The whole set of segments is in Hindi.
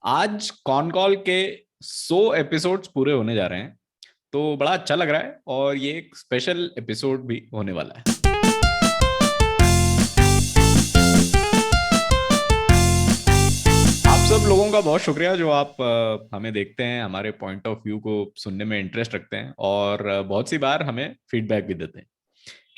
आज कॉन कॉल के 100 एपिसोड्स पूरे होने जा रहे हैं। तो बड़ा अच्छा लग रहा है और ये एक स्पेशल एपिसोड भी होने वाला है। आप सब लोगों का बहुत शुक्रिया जो आप हमें देखते हैं, हमारे पॉइंट ऑफ व्यू को सुनने में इंटरेस्ट रखते हैं और बहुत सी बार हमें फीडबैक भी देते हैं।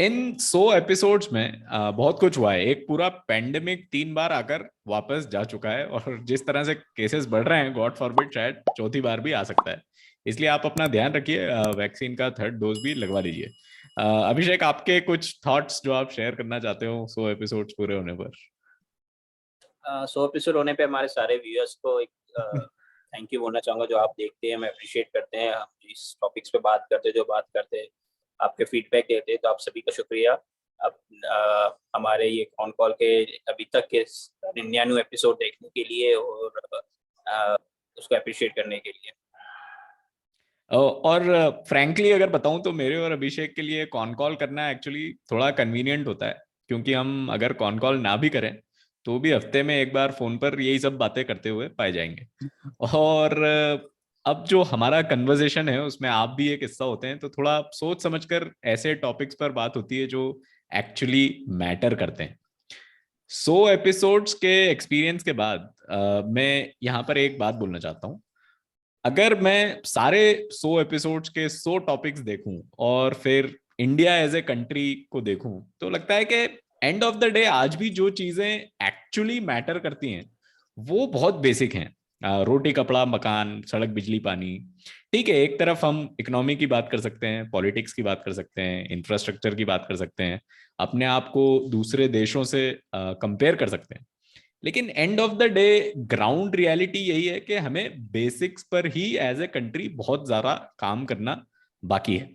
इन 100 एपिसोड्स में बहुत कुछ हुआ है। एक पूरा पेंडेमिक 3 बार आकर वापस जा चुका है और जिस तरह से केसेस बढ़ रहे हैं, गॉड फॉरबिड शायद चौथी बार भी आ सकता है। इसलिए आप अपना ध्यान रखिए, वैक्सीन का 3rd डोज भी लगवा लीजिए। अभिषेक, आपके कुछ थॉट्स जो आप शेयर करना चाहते हो 100 एपिसोड्स पूरे होने पर? 100 एपिसोड होने पे हमारे सारे व्यूअर्स को एक थैंक यू बोलना चाहूँगा, जो आप देखते हैं, हमें अप्रिशिएट करते हैं। हम जिस टॉपिक्स पे बात करते हैं, जो बात करते हैं, आपके फीडबैक देते हैं, तो आप सभी का शुक्रिया। अब हमारे ये कॉन कॉल के अभी तक के 99 एपिसोड देखने के लिए और उसको अप्रिशिएट करने के लिए। और फ्रैंकली अगर बताऊं तो मेरे और अभिषेक के लिए कॉन कॉल करना एक्चुअली थोड़ा कन्वीनियंट होता है, क्योंकि हम अगर कॉन कॉल ना भी करें तो भी हफ्ते में एक बार फोन पर यही सब बातें करते हुए पाए जाएंगे। और अब जो हमारा कन्वर्सेशन है उसमें आप भी एक हिस्सा होते हैं, तो थोड़ा सोच समझकर ऐसे टॉपिक्स पर बात होती है जो एक्चुअली मैटर करते हैं। 100 एपिसोड्स के एक्सपीरियंस के बाद मैं यहाँ पर एक बात बोलना चाहता हूँ। अगर मैं सारे 100 एपिसोड्स के 100 टॉपिक्स देखूं और फिर इंडिया एज ए कंट्री को देखूं, तो लगता है कि एंड ऑफ द डे आज भी जो चीजें एक्चुअली मैटर करती हैं वो बहुत बेसिक हैं। रोटी कपड़ा मकान सड़क बिजली पानी। ठीक है, एक तरफ हम इकोनॉमी की बात कर सकते हैं, पॉलिटिक्स की बात कर सकते हैं, इंफ्रास्ट्रक्चर की बात कर सकते हैं, अपने आप को दूसरे देशों से कंपेयर कर सकते हैं। लेकिन end of the day ground reality यही है कि हमें बेसिक्स पर ही एज ए कंट्री बहुत ज्यादा काम करना बाकी है।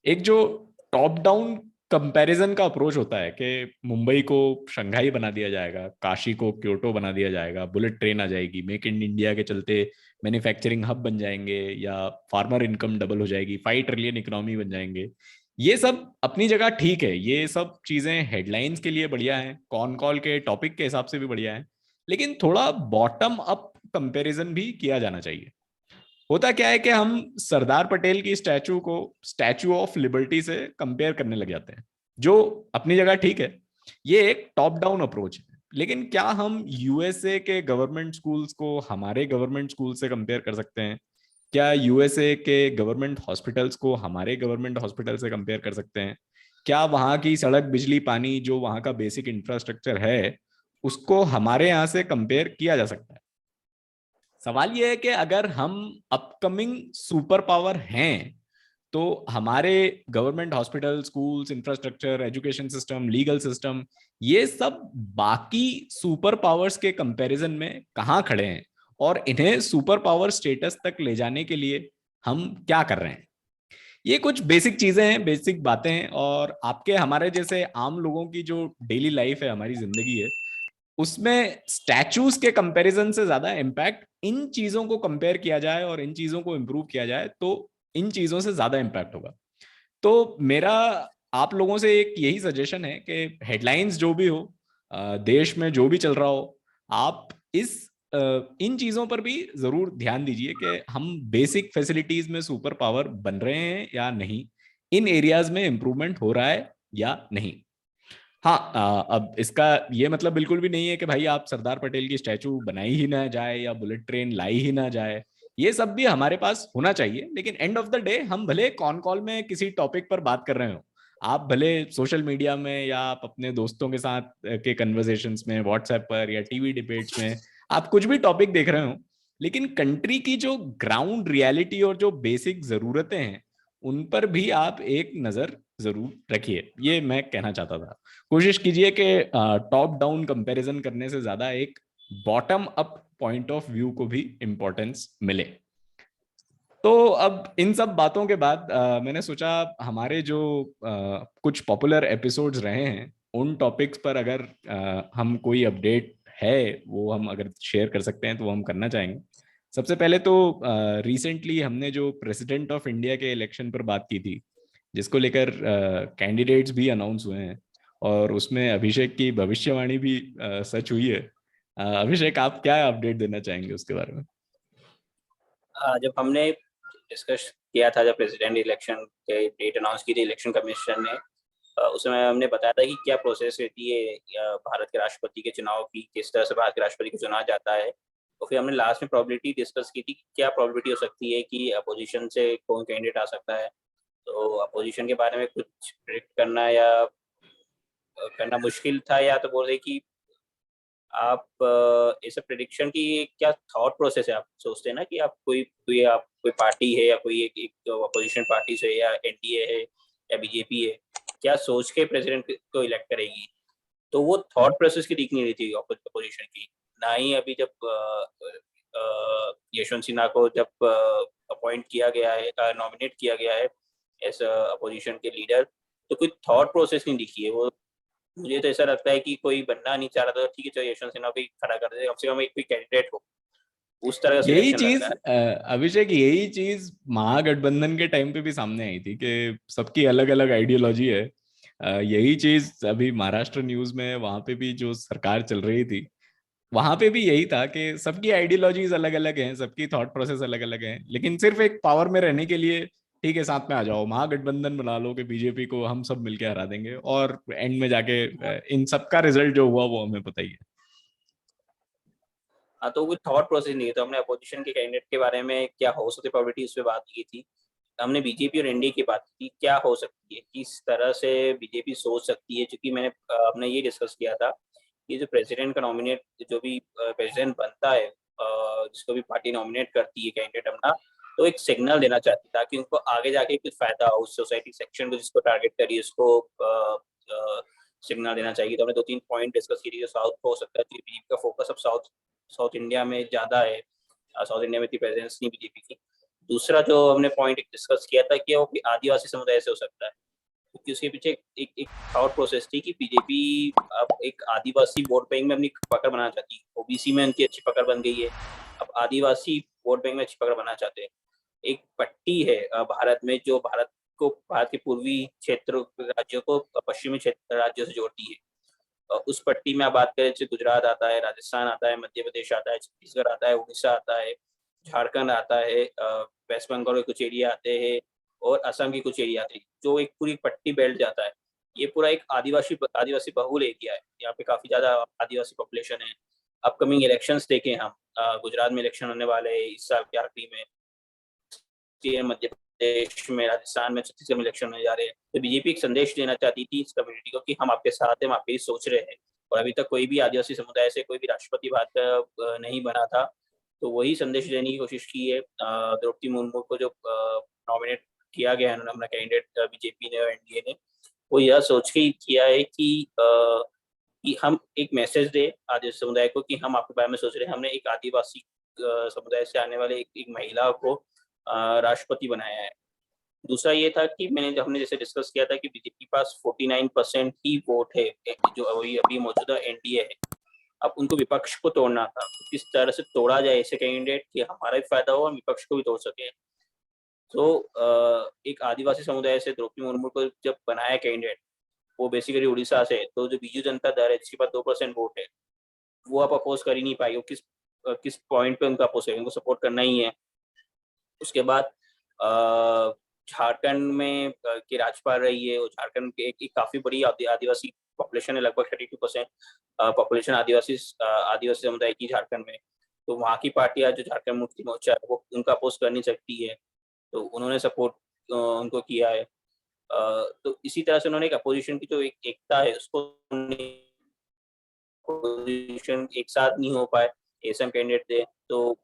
एक जो टॉप डाउन कंपैरिजन का अप्रोच होता है कि मुंबई को शंघाई बना दिया जाएगा, काशी को क्योटो बना दिया जाएगा, बुलेट ट्रेन आ जाएगी, मेक इन इंडिया के चलते मैन्युफैक्चरिंग हब बन जाएंगे, या फार्मर इनकम डबल हो जाएगी, 5 ट्रिलियन इकोनॉमी बन जाएंगे। ये सब अपनी जगह ठीक है, ये सब चीजें हेडलाइंस के लिए बढ़िया है, कॉन कॉल के टॉपिक के हिसाब से भी बढ़िया है। लेकिन थोड़ा बॉटम अप कंपैरिजन भी किया जाना चाहिए। होता क्या है कि हम सरदार पटेल की स्टैचू को स्टैचू ऑफ लिबर्टी से कंपेयर करने लग जाते हैं, जो अपनी जगह ठीक है। ये एक टॉप डाउन अप्रोच है। लेकिन क्या हम यूएसए के गवर्नमेंट स्कूल्स को हमारे गवर्नमेंट स्कूल से कंपेयर कर सकते हैं? क्या यूएसए के गवर्नमेंट हॉस्पिटल्स को हमारे गवर्नमेंट हॉस्पिटल से कंपेयर कर सकते हैं? क्या वहां की सड़क बिजली पानी, जो वहां का बेसिक इंफ्रास्ट्रक्चर है, उसको हमारे यहाँ से कंपेयर किया जा सकता है? सवाल यह है कि अगर हम अपकमिंग सुपर पावर हैं, तो हमारे government hospital, schools, infrastructure, education system, legal system, ये सब बाकी सुपर पावर्स के कंपैरिजन में कहाँ खड़े हैं? और इन्हें सुपर पावर स्टेटस तक ले जाने के लिए हम क्या कर रहे हैं? ये कुछ बेसिक चीजें हैं, बेसिक बातें हैं, और आपके हमारे जैसे आम लोगों की जो डेली लाइफ है, हमारी जिंदगी है, उसमें स्टैचूज के कंपैरिजन से ज्यादा इम्पैक्ट इन चीजों को कंपेयर किया जाए और इन चीजों को इंप्रूव किया जाए, तो इन चीजों से ज्यादा इम्पैक्ट होगा। तो मेरा आप लोगों से एक यही सजेशन है कि हेडलाइंस जो भी हो, देश में जो भी चल रहा हो, आप इस इन चीजों पर भी जरूर ध्यान दीजिए कि हम बेसिक फैसिलिटीज में सुपर पावर बन रहे हैं या नहीं, इन एरियाज में इंप्रूवमेंट हो रहा है या नहीं। हाँ, अब इसका ये मतलब बिल्कुल भी नहीं है कि भाई आप सरदार पटेल की स्टैचू बनाई ही ना जाए या बुलेट ट्रेन लाई ही ना जाए। ये सब भी हमारे पास होना चाहिए, लेकिन एंड ऑफ द डे हम भले कॉन कॉल में किसी टॉपिक पर बात कर रहे हो, आप भले सोशल मीडिया में या आप अपने दोस्तों के साथ के कन्वर्सेशंस में, व्हाट्सएप पर या टीवी डिबेट्स में, आप कुछ भी टॉपिक देख रहे हो, लेकिन कंट्री की जो ग्राउंड रियलिटी और जो बेसिक जरूरतें हैं, उन पर भी आप एक नजर जरूर रखिए। ये मैं कहना चाहता था। कोशिश कीजिए कि टॉप डाउन कंपैरिजन करने से ज्यादा एक bottom up point of view को भी इंपॉर्टेंस मिले। तो अब इन सब बातों के बाद मैंने सोचा हमारे जो कुछ पॉपुलर एपिसोड्स रहे हैं, उन टॉपिक्स पर अगर हम कोई अपडेट है वो हम अगर शेयर कर सकते हैं तो वो हम करना चाहेंगे। सबसे पहले तो रिसेंटली हमने जो प्रेसिडेंट ऑफ इंडिया के इलेक्शन पर बात की थी, जिसको लेकर कैंडिडेट्स भी अनाउंस हुए हैं, और उसमें अभिषेक की भविष्यवाणी भी सच हुई है। अभिषेक, आप क्या अपडेट देना चाहेंगे उसके बारे में? जब हमने डिस्कस किया था, जब प्रेसिडेंट इलेक्शन के डेट अनाउंस की थी इलेक्शन कमीशन ने, उसमें हमने बताया था कि क्या प्रोसेस रहती है भारत के राष्ट्रपति के चुनाव की, किस तरह से भारत के राष्ट्रपति को चुना जाता है। तो फिर हमने लास्ट में प्रोबेबिलिटी डिस्कस की थी कि क्या प्रोबेबिलिटी हो सकती है कि अपोजिशन से कौन कैंडिडेट आ सकता है। तो अपोजिशन के बारे में कुछ प्रेडिक्ट करना या करना मुश्किल था, या तो बोल रहे कि आप ऐसे प्रिडिक्शन की क्या थॉट प्रोसेस है, आप सोचते हैं ना कि आप कोई पार्टी है या कोई एक अपोजिशन पार्टी से या एनडीए है या बीजेपी है, क्या सोच के प्रेसिडेंट को इलेक्ट करेगी। तो वो थॉट प्रोसेस की दिख नहीं रही थी अपोजिशन की। ना ही अभी जब यशवंत सिन्हा को जब अपॉइंट किया गया है, नॉमिनेट किया गया है एज अपोजिशन के लीडर, तो कोई थॉट प्रोसेस नहीं दिखी है। वो मुझे तो ऐसा लगता है कि कोई बनना नहीं चाह रहा था, ठीक है चलो यशवंत सिन्हा को ही खड़ा कर दे, कम से कम एक कोई कैंडिडेट हो, उस तरह का यही सिलेक्शन लग चीज रहा है। अभिषेक, यही चीज महागठबंधन के टाइम पे भी सामने आई थी कि सबकी अलग अलग आइडियोलॉजी है। यही चीज अभी महाराष्ट्र न्यूज में, वहां पे भी जो सरकार चल रही थी, वहां पे भी यही था कि सबकी आइडियोलॉजीज अलग अलग हैं, सबकी थॉट प्रोसेस अलग अलग हैं, लेकिन सिर्फ एक पावर में रहने के लिए ठीक है साथ में आ जाओ, महागठबंधन बना लो कि बीजेपी को हम सब मिलके हरा देंगे, और एंड में जाके इन सबका रिजल्ट जो हुआ वो हमें पता ही है। हाँ, तो कोई थॉट प्रोसेस नहीं है। तो हमने अपोजिशन के कैंडिडेट के बारे में क्या हो सकती प्रोबेबिलिटी उस पर बात की थी। हमने बीजेपी और एनडीए की बात की, क्या हो सकती है, किस तरह से बीजेपी सोच सकती है। क्योंकि हमने ये डिस्कस किया था कि जो प्रेसिडेंट का नॉमिनेट, जो भी प्रेसिडेंट बनता है, जिसको भी पार्टी नॉमिनेट करती है कैंडिडेट अपना, तो एक सिग्नल देना चाहती है ताकि उनको आगे जाके कुछ फायदा हो, उस सोसाइटी सेक्शन को जिसको टारगेट करिए उसको सिग्नल देना चाहिए। तो हमने 2-3 पॉइंट डिस्कस की थी। जो साउथ को हो सकता है, बीजेपी का फोकस अब साउथ साउथ इंडिया में ज्यादा है। साउथ इंडिया में इतनी प्रेजेंस नहीं बीजेपी की। दूसरा जो हमने पॉइंट डिस्कस किया था कि वो आदिवासी समुदाय से हो सकता है, क्योंकि उसके पीछे एक एक थॉट प्रोसेस थी कि बीजेपी अब एक आदिवासी वोट बैंक में अपनी पकड़ बनाना चाहती है। ओबीसी में उनकी अच्छी पकड़ बन गई है, अब आदिवासी वोट बैंक में अच्छी पकड़ बनाना चाहते हैं। एक पट्टी है भारत में, जो भारत के पूर्वी क्षेत्र राज्यों को पश्चिमी क्षेत्र राज्यों से जोड़ती है। उस पट्टी में आप बात करें तो गुजरात आता है, राजस्थान आता है, मध्य प्रदेश आता है, छत्तीसगढ़ आता है, उड़ीसा आता है, झारखंड आता है, वेस्ट बंगाल के कुछ एरिया आते हैं, और असम की कुछ एरिया आते हैं, जो एक पूरी पट्टी बेल्ट जाता है। ये पूरा एक आदिवासी बहुल एरिया है। यहाँ पे काफी ज्यादा आदिवासी पॉपुलेशन है। अपकमिंग इलेक्शंस देखें हम, गुजरात में इलेक्शन होने वाले हैं इस साल के आखिरी में, मध्य प्रदेश में, राजस्थान में, छत्तीसगढ़ में इलेक्शन होने जा रहे हैं। तो बीजेपी एक संदेश देना चाहती थी इस कम्युनिटी को कि हम आपके साथ हैं, हम आपके ही सोच रहे हैं। और अभी तक कोई भी आदिवासी समुदाय से कोई भी राष्ट्रपति भारत का नहीं बना था। तो वही संदेश देने की कोशिश की है द्रौपदी मुर्मू को, जो नॉमिनेट किया गया है अपना कैंडिडेट बीजेपी ने और एनडीए ने। वो यह सोच के ही किया है कि हम एक मैसेज दे आदिवासी समुदाय को कि हम आपके बारे में सोच रहे हैं। हमने एक आदिवासी समुदाय से आने वाले एक महिला को राष्ट्रपति बनाया है। दूसरा ये था कि हमने जैसे डिस्कस किया था कि बीजेपी के पास 49% ही वोट है, जो अभी अभी मौजूदा एनडीए है। अब उनको विपक्ष को तोड़ना था, किस तरह से तोड़ा जाए ऐसे कैंडिडेट कि हमारा भी फायदा हो और विपक्ष को भी तोड़ सके। तो एक आदिवासी समुदाय से द्रौपदी मुर्मू को जब बनाया कैंडिडेट, वो बेसिकली उड़ीसा से, तो जो बीजू जनता दल है जिसके पास 2% वोट है, वो आप अपोज कर ही नहीं पाएगी। किस पॉइंट पे उनको अपोज करेंगे, उनको सपोर्ट करना ही है। उसके बाद झारखंड में की राज्यपाल रही है, और झारखंड के एक काफी बड़ी आदिवासी पॉपुलेशन है, लगभग 32% पॉपुलेशन आदिवासी समुदाय की झारखंड में। तो वहाँ की पार्टियां जो झारखंड मुक्ति मोर्चा है, वो उनका अपोज कर नहीं सकती है। तो उन्होंने सपोर्ट उनको किया है। तो इसी तरह से उन्होंने एक अपोजिशन की जो एकता है उसको, अपोजिशन एक साथ नहीं हो पाए, ऐसे हम कैंडिडेट थे। तो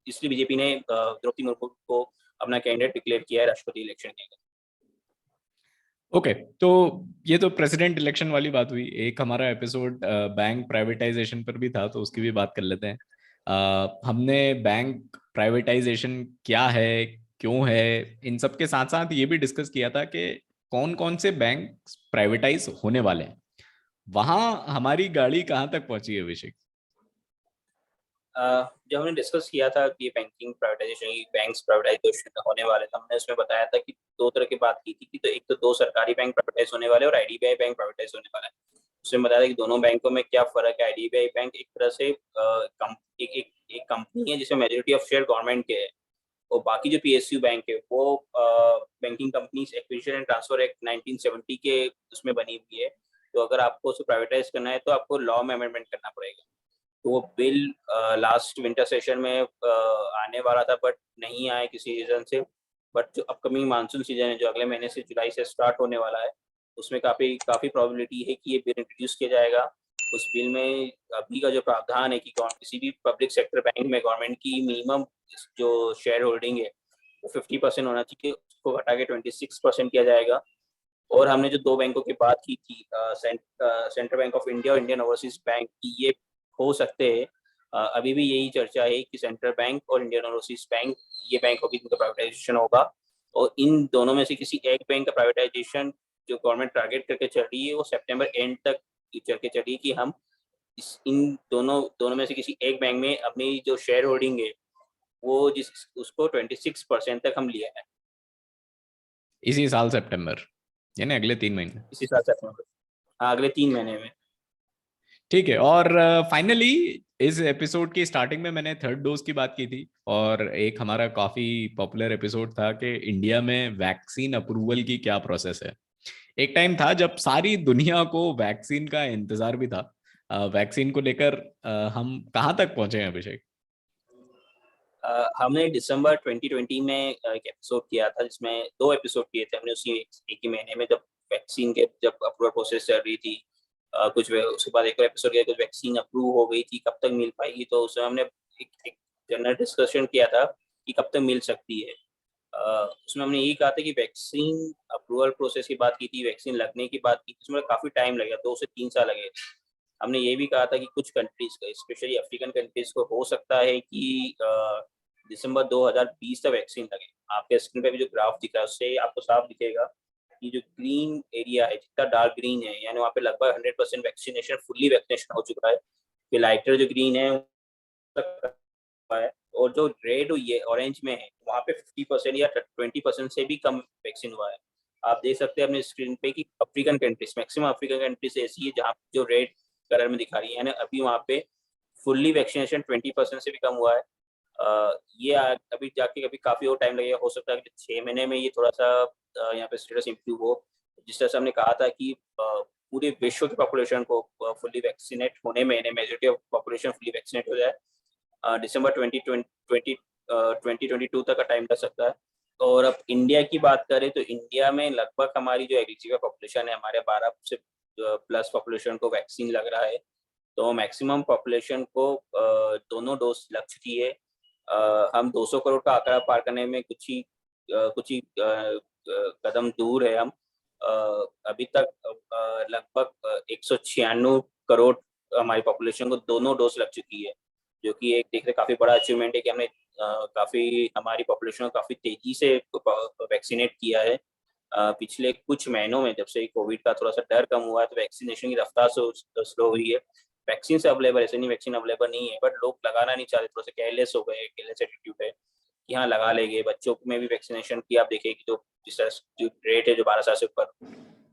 इसलिए बीजेपी ने द्रौपदी मुर्मू को अपना कैंडिडेट डिक्लेयर किया है राष्ट्रपति इलेक्शन के लिए। ओके, तो ये तो प्रेसिडेंट इलेक्शन वाली बात हुई। एक हमारा एपिसोड बैंक प्राइवेटाइजेशन पर भी था, तो उसकी भी बात कर लेते हैं। हमने बैंक प्राइवेटाइजेशन क्या है, क्यों है, इन सब के साथ साथ ये भी डिस्कस किया था कि कौन कौन से बैंक प्राइवेटाइज होने वाले हैं। वहां हमारी गाड़ी कहाँ तक पहुंची है अभिषेक? जब हमने डिस्कस किया था कि बैंकिंग प्राइवेटाइजेशन, बैंक्स प्राइवेटाइजेशन होने वाले थे, हमने उसमें बताया था कि दो तरह की बात की थी कि तो एक तो दो सरकारी बैंक प्राइवेटाइज होने वाले और आईडीबीआई बैंक प्राइवेटाइज होने वाला है। उसमें बताया था कि दोनों बैंकों में क्या फर्क है। IDBI बैंक एक तरह से एक कंपनी है जिसमें मेजोरिटी ऑफ शेयर गवर्नमेंट के है, और बाकी जो PSU बैंक है वो banking companies acquisition and transfer act 1970 के उसमें बनी हुई है। तो अगर आपको उसे प्राइवेटाइज करना है तो आपको लॉ में अमेंडमेंट करना पड़ेगा। तो वो बिल लास्ट विंटर सेशन में आने वाला था, बट नहीं आया किसी रीजन से। बट जो अपकमिंग मानसून सीजन है, जो अगले महीने से जुलाई से स्टार्ट होने वाला है, उसमें काफी काफी प्रोबेबिलिटी है कि ये बिल इंट्रोड्यूस किया जाएगा। उस बिल में अभी का जो प्रावधान है कि किसी भी पब्लिक सेक्टर बैंक में गवर्नमेंट की मिनिमम जो शेयर होल्डिंग है वो 50% होना चाहिए, उसको घटा के 26% किया जाएगा। और हमने जो दो बैंकों की बात की थी, सेंट्रल बैंक ऑफ इंडिया और इंडियन ओवरसीज बैंक की, ये हो सकते हैं। अभी भी यही चर्चा है कि सेंट्रल बैंक और इंडियन ओवरसीज बैंक ये बैंक होगी जिनका प्राइवेटाइजेशन होगा, और इन दोनों में से किसी एक बैंक का प्राइवेटाइजेशन जो गवर्नमेंट टारगेट करके चल रही है वो सितंबर एंड तक चल के चली कि हम इन दोनों दोनों में से किसी एक बैंक में अपनी जो शेयर होल्डिंग है वो जिस उसको 26% तक हम लिया है इसी साल सितंबर, यानी अगले 3 महीने। इसी साल सितंबर। हाँ, अगले 3 महीने में। ठीक है। और फाइनली इस एपिसोड की स्टार्टिंग में मैंने थर्ड डोज की बात की थी, और एक हमारा काफी पॉपुलर एपिसोड था कि इंडिया में वैक्सीन अप्रूवल की क्या प्रोसेस है। एक टाइम था जब सारी दुनिया को वैक्सीन का इंतजार भी था। वैक्सीन को लेकर हम कहाँ तक पहुंचे हैं अभिषेक? हमने दिसंबर 2020 में एक एपिसोड किया था, जिसमें 2 एपिसोड किए थे हमने उसी एक ही महीने में, जब वैक्सीन के जब अप्रूवल प्रोसेस चल रही थी। उसके बाद एक और एपिसोड किया, कुछ वैक्सीन अप्रूव हो गई थी, कब तक मिल पाएगी, तो उसमें हमने एक जनरल डिस्कशन किया था कि कब तक मिल सकती है। उसमें हमने यही कहा था कि वैक्सीन अप्रूवल प्रोसेस की बात की थी, वैक्सीन लगने की बात की थी, उसमें काफी टाइम लगेगा, 2 से 3 साल लगे। हमने ये भी कहा था कि कुछ कंट्रीज का, स्पेशली अफ्रीकन कंट्रीज को हो सकता है कि दिसंबर 2020 तक वैक्सीन लगे। आपके स्क्रीन पे भी जो ग्राफ दिख रहा है उससे आपको साफ दिखेगा कि जो ग्रीन एरिया है, जितना डार्क ग्रीन है, यानी वहाँ पे लगभग 100% वैक्सीनेशन, फुल्ली वैक्सीनेशन हो चुका है। फिर लाइटर जो ग्रीन है, और जो रेड ये ऑरेंज में है वहाँ पे 50% या 20% से भी कम वैक्सीन हुआ है। आप देख सकते हैं अपने स्क्रीन पे कि African countries, maximum African countries ऐसी है जहाँ जो रेड कलर में दिखा रही है, यानी अभी वहाँ पे फुल्ली वैक्सीनेशन 20% से भी कम हुआ है। ये अभी जाके कभी काफी और टाइम लगेगा, हो सकता है कि 6 महीने में ये थोड़ा सा यहाँ पे स्टेटस इम्प्रूव हो। जिस तरह से हमने कहा था कि पूरे विश्व की पॉपुलेशन को फुल्ली वैक्सीनेट होने में, majority of population fully vaccinate हो जाए, दिसंबर 2022 तक का टाइम लग सकता है। और अब इंडिया की बात करें तो इंडिया में लगभग हमारी जो एलिजिबल पॉपुलेशन है, हमारे 12 से प्लस पॉपुलेशन को वैक्सीन लग रहा है। तो मैक्सिमम पॉपुलेशन को दोनों डोज लग चुकी है। हम 200 करोड़ का आंकड़ा पार करने में कुछ ही कदम दूर है हम। अभी तक लगभग 196 करोड़ हमारी पॉपुलेशन को दोनों डोज लग चुकी है, जो कि एक देखने काफी बड़ा अचीवमेंट है कि हमने काफी हमारी पॉपुलेशन को काफी तेजी से वैक्सीनेट किया है। पिछले कुछ महीनों में जब से कोविड का थोड़ा सा डर कम हुआ है, तो वैक्सीनेशन की रफ्तार स्लो हुई है। वैक्सीन से अवेलेबल, ऐसे नहीं वैक्सीन अवेलेबल नहीं है, बट लोग लगाना नहीं चाहते, थोड़ा सा केयरलेस हो गए, केयरलेस एटीट्यूड है कि हाँ लगा लेंगे। बच्चों में भी वैक्सीनेशन की आप देखिए कि जिस तरह जो रेट है जो 12 साल से ऊपर,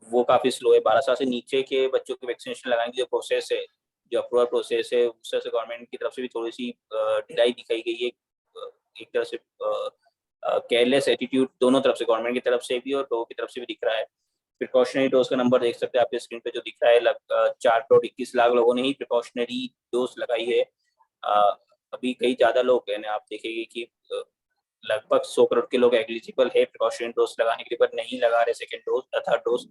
वो काफी स्लो है। 12 साल से नीचे के बच्चों की वैक्सीनेशन लगाने की जो प्रोसेस है, जो अप्रूवल प्रोसेस है, उस तरह से गवर्नमेंट की तरफ से भी थोड़ी सी ढिलाई दिखाई गई है। एक तरह से केयरलेस एटीट्यूड दोनों तरफ से, गवर्नमेंट की तरफ से भी और लोगों की तरफ से भी दिख रहा है। प्रिकॉशनरी डोज का नंबर देख सकते हैं आपके स्क्रीन पे जो दिख रहा है, 4 करोड़ 21 लाख लोगों ने ही प्रिकॉशनरी डोज लगाई है। अभी कई ज्यादा लोग हैं, आप देखेंगे कि लगभग 100 करोड़ के लोग एलिजिबल है प्रिकॉशनरी डोज लगाने के लिए, पर नहीं लगा रहे सेकेंड डोज तथा डोज।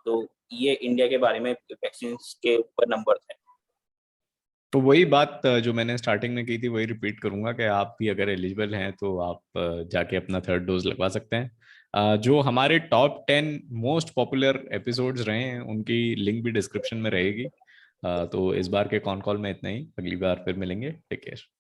तो ये इंडिया के बारे में वैक्सीन के ऊपर नंबर थे। तो वही बात जो मैंने स्टार्टिंग में की थी वही रिपीट करूंगा कि आप भी अगर एलिजिबल हैं तो आप जाके अपना थर्ड डोज लगवा सकते हैं। जो हमारे टॉप 10 मोस्ट पॉपुलर एपिसोड्स रहे हैं उनकी लिंक भी डिस्क्रिप्शन में रहेगी। तो इस बार के कॉन कॉल में इतना ही, अगली बार फिर मिलेंगे। Take care.